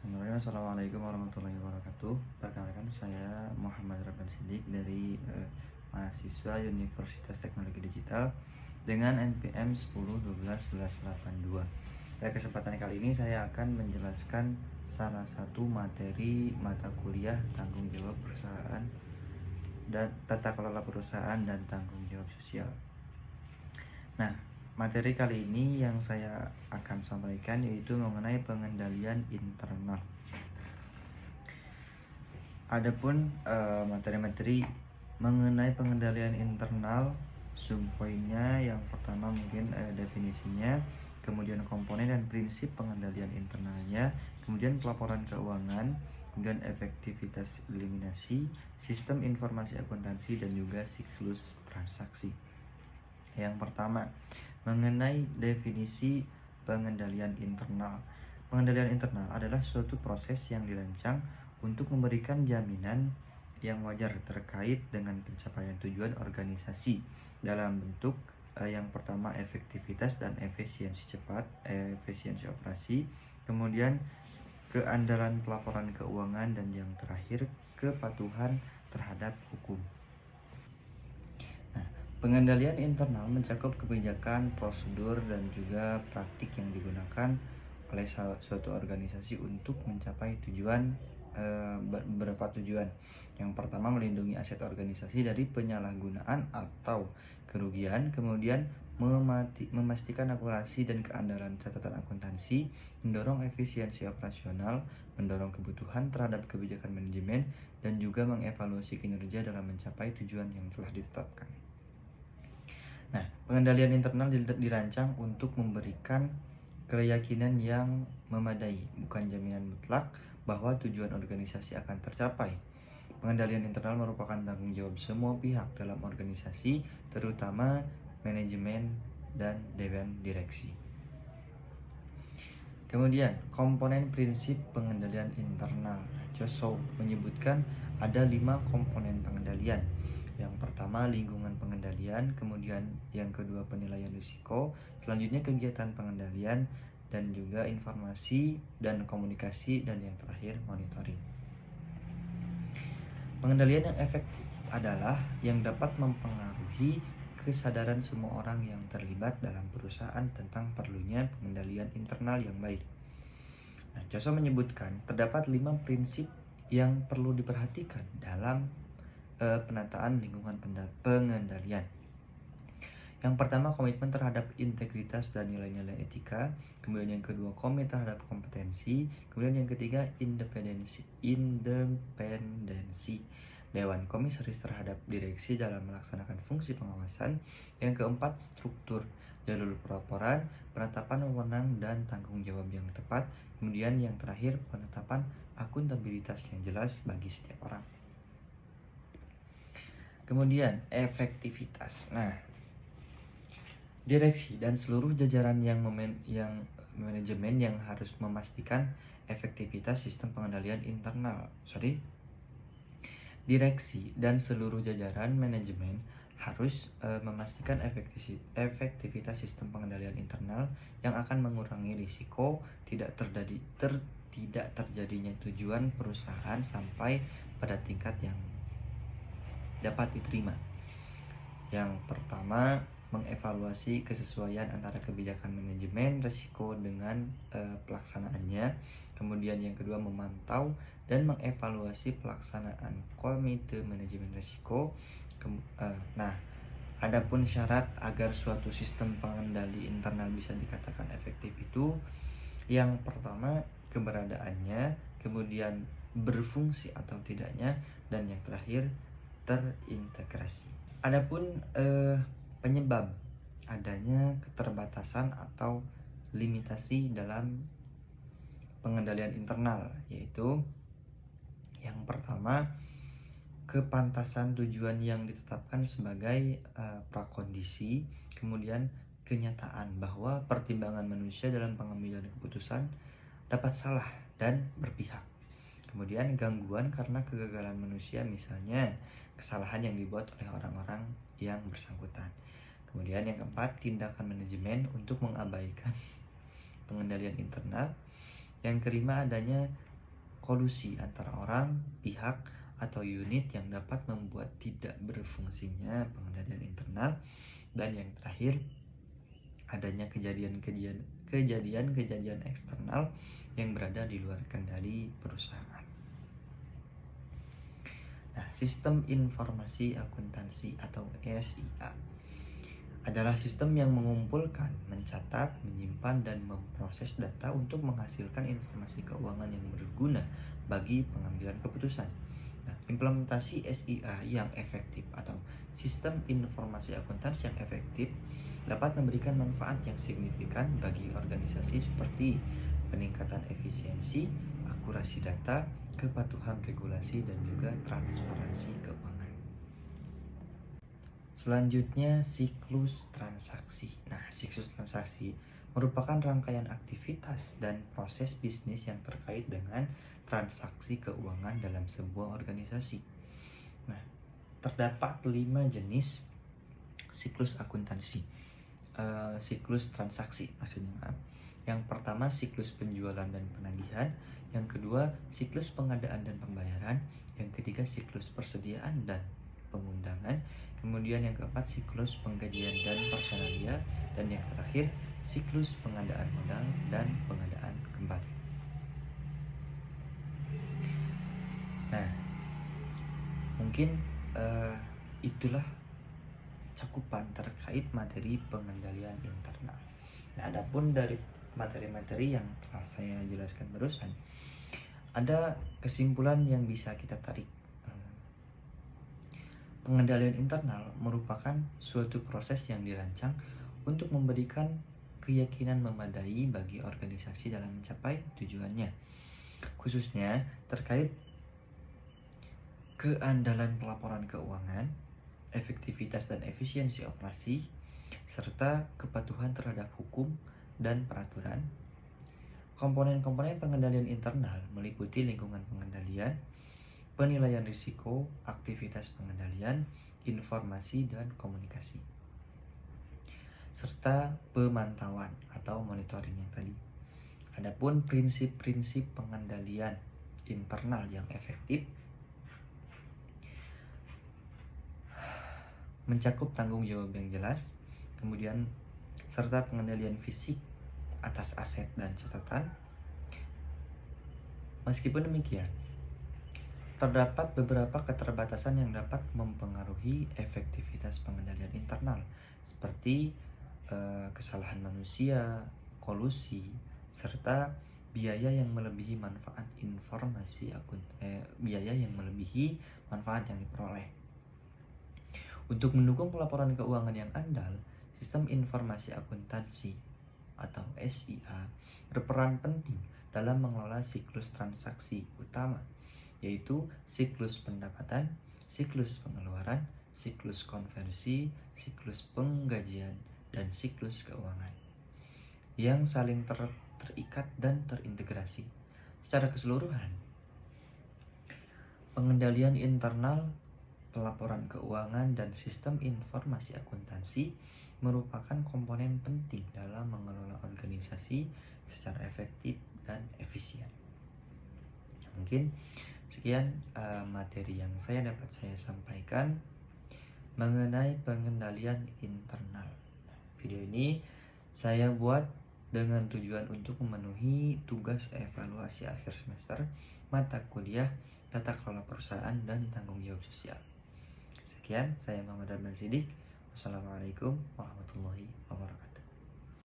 Bismillahirrahmanirrahim. Assalamualaikum warahmatullahi wabarakatuh. Perkenalkan, saya Muhammad Rabban Sidik dari mahasiswa Universitas Teknologi Digital dengan NPM 10121182. Pada kesempatan kali ini saya akan menjelaskan salah satu materi mata kuliah tanggung jawab perusahaan dan tata kelola perusahaan dan tanggung jawab sosial. Nah, materi kali ini yang saya akan sampaikan yaitu mengenai pengendalian internal. Adapun materi-materi mengenai pengendalian internal, subpoinnya yang pertama mungkin definisinya, kemudian komponen dan prinsip pengendalian internalnya, kemudian pelaporan keuangan, kemudian efektivitas eliminasi, sistem informasi akuntansi, dan juga siklus transaksi. Yang pertama, mengenai definisi pengendalian internal. Pengendalian internal adalah suatu proses yang dirancang untuk memberikan jaminan yang wajar terkait dengan pencapaian tujuan organisasi dalam bentuk yang pertama efektivitas dan efisiensi operasi, kemudian keandalan pelaporan keuangan, dan yang terakhir kepatuhan terhadap hukum. Pengendalian internal mencakup kebijakan, prosedur, dan juga praktik yang digunakan oleh suatu organisasi untuk mencapai beberapa tujuan. Yang pertama, melindungi aset organisasi dari penyalahgunaan atau kerugian, kemudian memastikan akurasi dan keandalan catatan akuntansi, mendorong efisiensi operasional, mendorong kebutuhan terhadap kebijakan manajemen, dan juga mengevaluasi kinerja dalam mencapai tujuan yang telah ditetapkan. Nah, pengendalian internal dirancang untuk memberikan keyakinan yang memadai, bukan jaminan mutlak bahwa tujuan organisasi akan tercapai. Pengendalian internal merupakan tanggung jawab semua pihak dalam organisasi, terutama manajemen dan dewan direksi. Kemudian, komponen prinsip pengendalian internal. Joso menyebutkan ada 5 komponen pengendalian. Yang pertama, lingkungan pengendalian, kemudian yang kedua, penilaian risiko, selanjutnya kegiatan pengendalian, dan juga informasi dan komunikasi, dan yang terakhir monitoring. Pengendalian yang efektif adalah yang dapat mempengaruhi kesadaran semua orang yang terlibat dalam perusahaan tentang perlunya pengendalian internal yang baik. Nah, Joso menyebutkan terdapat 5 prinsip yang perlu diperhatikan dalam penataan lingkungan pengendalian. Yang pertama, komitmen terhadap integritas dan nilai-nilai etika. Kemudian yang kedua, komit terhadap kompetensi. Kemudian yang ketiga, independensi. Dewan komisaris terhadap direksi dalam melaksanakan fungsi pengawasan. Yang keempat, struktur jalur pelaporan, penetapan wewenang dan tanggung jawab yang tepat. Kemudian yang terakhir, penetapan akuntabilitas yang jelas bagi setiap orang. Kemudian efektivitas. Nah, direksi dan seluruh jajaran yang manajemen yang harus memastikan efektivitas sistem pengendalian internal. Direksi dan seluruh jajaran manajemen harus memastikan efektivitas sistem pengendalian internal yang akan mengurangi risiko tidak terjadinya tujuan perusahaan sampai pada tingkat yang dapat diterima. Yang pertama, mengevaluasi kesesuaian antara kebijakan manajemen risiko dengan pelaksanaannya. Kemudian yang kedua, memantau dan mengevaluasi pelaksanaan komite manajemen risiko. Adapun syarat agar suatu sistem pengendali internal bisa dikatakan efektif itu, yang pertama, keberadaannya, kemudian berfungsi atau tidaknya, dan yang terakhir, terintegrasi. Adapun penyebab adanya keterbatasan atau limitasi dalam pengendalian internal, yaitu yang pertama, kepantasan tujuan yang ditetapkan sebagai prakondisi, kemudian kenyataan bahwa pertimbangan manusia dalam pengambilan keputusan dapat salah dan berpihak. Kemudian gangguan karena kegagalan manusia, misalnya kesalahan yang dibuat oleh orang-orang yang bersangkutan. Kemudian yang keempat, tindakan manajemen untuk mengabaikan pengendalian internal. Yang kelima, adanya kolusi antara orang, pihak, atau unit yang dapat membuat tidak berfungsinya pengendalian internal, dan yang terakhir adanya kejadian-kejadian eksternal yang berada di luar kendali perusahaan. Nah, sistem informasi akuntansi atau SIA adalah sistem yang mengumpulkan, mencatat, menyimpan, dan memproses data untuk menghasilkan informasi keuangan yang berguna bagi pengambilan keputusan. Nah, implementasi SIA yang efektif atau sistem informasi akuntansi yang efektif dapat memberikan manfaat yang signifikan bagi organisasi seperti peningkatan efisiensi, akurasi data, kepatuhan regulasi, dan juga transparansi keuangan. Selanjutnya, siklus transaksi. Nah, siklus transaksi merupakan rangkaian aktivitas dan proses bisnis yang terkait dengan transaksi keuangan dalam sebuah organisasi. Nah, terdapat 5 jenis siklus akuntansi. Siklus transaksi maksudnya, maaf. Yang pertama, siklus penjualan dan penagihan. Yang kedua, siklus pengadaan dan pembayaran. Yang ketiga, siklus persediaan dan pengundangan. Kemudian yang keempat, siklus penggajian dan personalia. Dan yang terakhir, siklus pengadaan modal dan pengadaan kembali. Nah, mungkin itulah cakupan terkait materi pengendalian internal. Nah, adapun dari materi-materi yang telah saya jelaskan barusan, ada kesimpulan yang bisa kita tarik. Pengendalian internal merupakan suatu proses yang dirancang untuk memberikan keyakinan memadai bagi organisasi dalam mencapai tujuannya, khususnya terkait keandalan pelaporan keuangan, efektivitas dan efisiensi operasi, serta kepatuhan terhadap hukum dan peraturan. Komponen-komponen pengendalian internal meliputi lingkungan pengendalian, penilaian risiko, aktivitas pengendalian, informasi dan komunikasi, serta pemantauan atau monitoring yang tadi. Adapun prinsip-prinsip pengendalian internal yang efektif mencakup tanggung jawab yang jelas, kemudian serta pengendalian fisik atas aset dan catatan. Meskipun demikian, terdapat beberapa keterbatasan yang dapat mempengaruhi efektivitas pengendalian internal, seperti kesalahan manusia, kolusi, serta biaya yang melebihi manfaat yang diperoleh. Untuk mendukung pelaporan keuangan yang andal, sistem informasi akuntansi atau SIA berperan penting dalam mengelola siklus transaksi utama, yaitu siklus pendapatan, siklus pengeluaran, siklus konversi, siklus penggajian, dan siklus keuangan yang saling terikat dan terintegrasi. Secara keseluruhan, pengendalian internal, pelaporan keuangan, dan sistem informasi akuntansi merupakan komponen penting dalam mengelola organisasi secara efektif dan efisien. Mungkin sekian materi yang dapat saya sampaikan mengenai pengendalian internal. Video ini saya buat dengan tujuan untuk memenuhi tugas evaluasi akhir semester mata kuliah Tata Kelola Perusahaan dan Tanggung Jawab Sosial. Sekian, saya Muhammad Rahman Sidik. Wassalamualaikum warahmatullahi wabarakatuh.